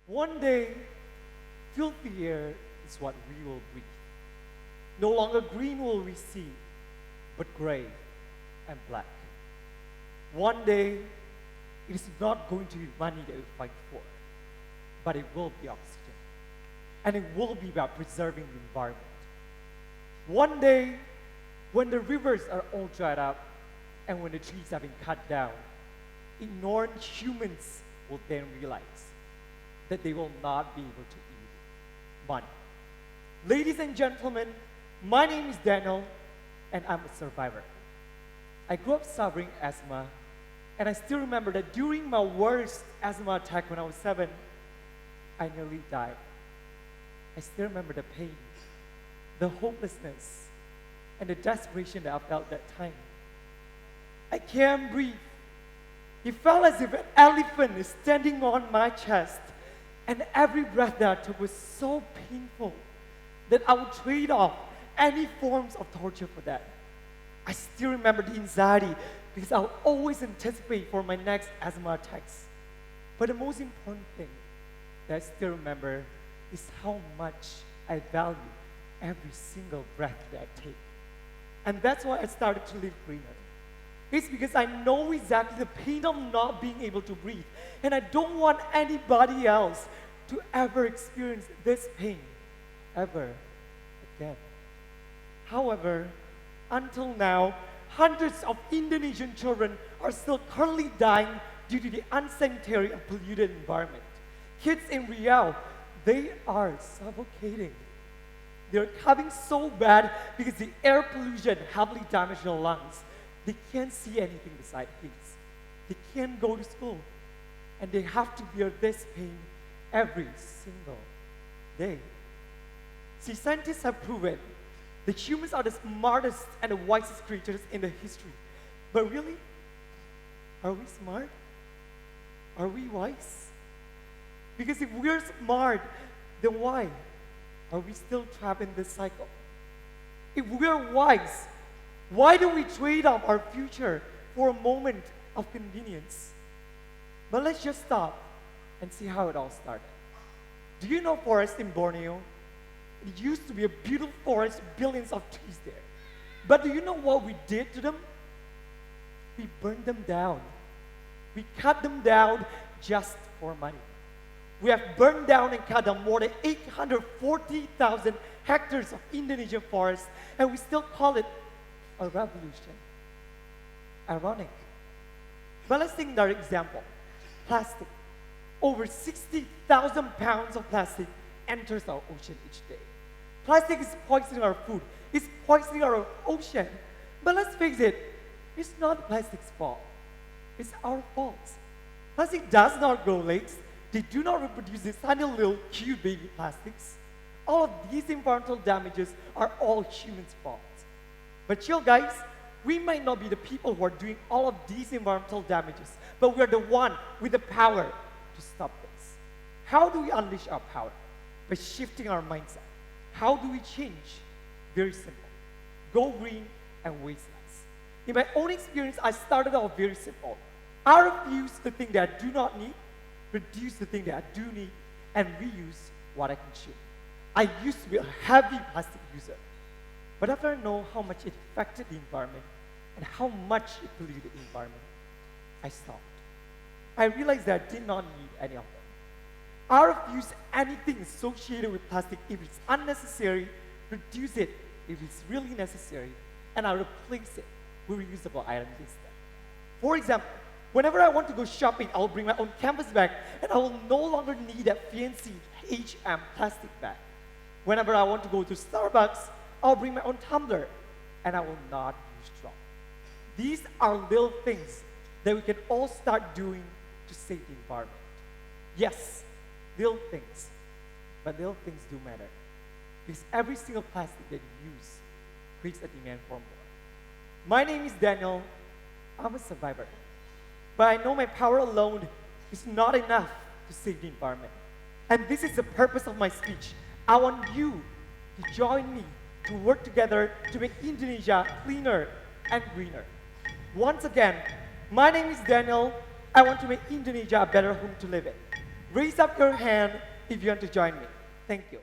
One day, filthy air is what we will breathe. No longer green will we see, but gray and black. One day, it is not going to be money that we fight for, but it will be oxygen. And it will be about preserving the environment. One day, when the rivers are all dried up and when the trees have been cut down, ignorant humans will then realize that they will not be able to eat money. Ladies and gentlemen, my name is Daniel, and I'm a survivor. I grew up suffering asthma, and I still remember that during my worst asthma attack when I was 7, I nearly died. I still remember the pain, the hopelessness, and the desperation that I felt that time. I can't breathe. It felt as if an elephant is standing on my chest, and every breath that I took was so painful that I would trade off any forms of torture for that. I still remember the anxiety because I would always anticipate for my next asthma attacks. But the most important thing that I still remember is how much I value every single breath that I take. And that's why I started to live greener. It's because I know exactly the pain of not being able to breathe. And I don't want anybody else to ever experience this pain, ever again. However, until now, hundreds of Indonesian children are still currently dying due to the unsanitary and polluted environment. Kids in Riau, they are suffocating. They're coming so bad because the air pollution heavily damaged their lungs. They can't see anything beside haze. They can't go to school. And they have to bear this pain every single day. See, scientists have proven that humans are the smartest and the wisest creatures in the history. But really, are we smart? Are we wise? Because if we're smart, then why are we still trapped in this cycle? If we're wise, why do we trade off our future for a moment of convenience? But let's just stop and see how it all started. Do you know forest in Borneo? It used to be a beautiful forest, billions of trees there. But do you know what we did to them? We burned them down. We cut them down just for money. We have burned down and cut down more than 840,000 hectares of Indonesian forest, and we still call it a revolution. Ironic. But let's take another example. Plastic. Over 60,000 pounds of plastic enters our ocean each day. Plastic is poisoning our food. It's poisoning our ocean. But let's face it, it's not plastic's fault. It's our fault. Plastic does not grow legs. They do not reproduce these tiny little cute baby plastics. All of these environmental damages are all humans' fault. But chill guys, we might not be the people who are doing all of these environmental damages, but we are the one with the power to stop this. How do we unleash our power? By shifting our mindset. How do we change? Very simple. Go green and waste less. In my own experience, I started off very simple. I refuse the thing that I do not need, reduce the thing that I do need, and reuse what I consume. I used to be a heavy plastic user. But after I know how much it affected the environment and how much it polluted the environment, I stopped. I realized that I did not need any of them. I refuse anything associated with plastic if it's unnecessary, reduce it if it's really necessary, and I replace it with reusable items instead. For example, whenever I want to go shopping, I'll bring my own canvas bag, and I will no longer need that fancy H&M plastic bag. Whenever I want to go to Starbucks, I'll bring my own tumbler, and I will not use straw. These are little things that we can all start doing to save the environment. Yes, little things, but little things do matter. Because every single plastic that you use creates a demand for more. My name is Daniel. I'm a survivor. But I know my power alone is not enough to save the environment. And this is the purpose of my speech. I want you to join me to work together to make Indonesia cleaner and greener. Once again, my name is Daniel. I want to make Indonesia a better home to live in. raise up your hand if you want to join me. Thank you.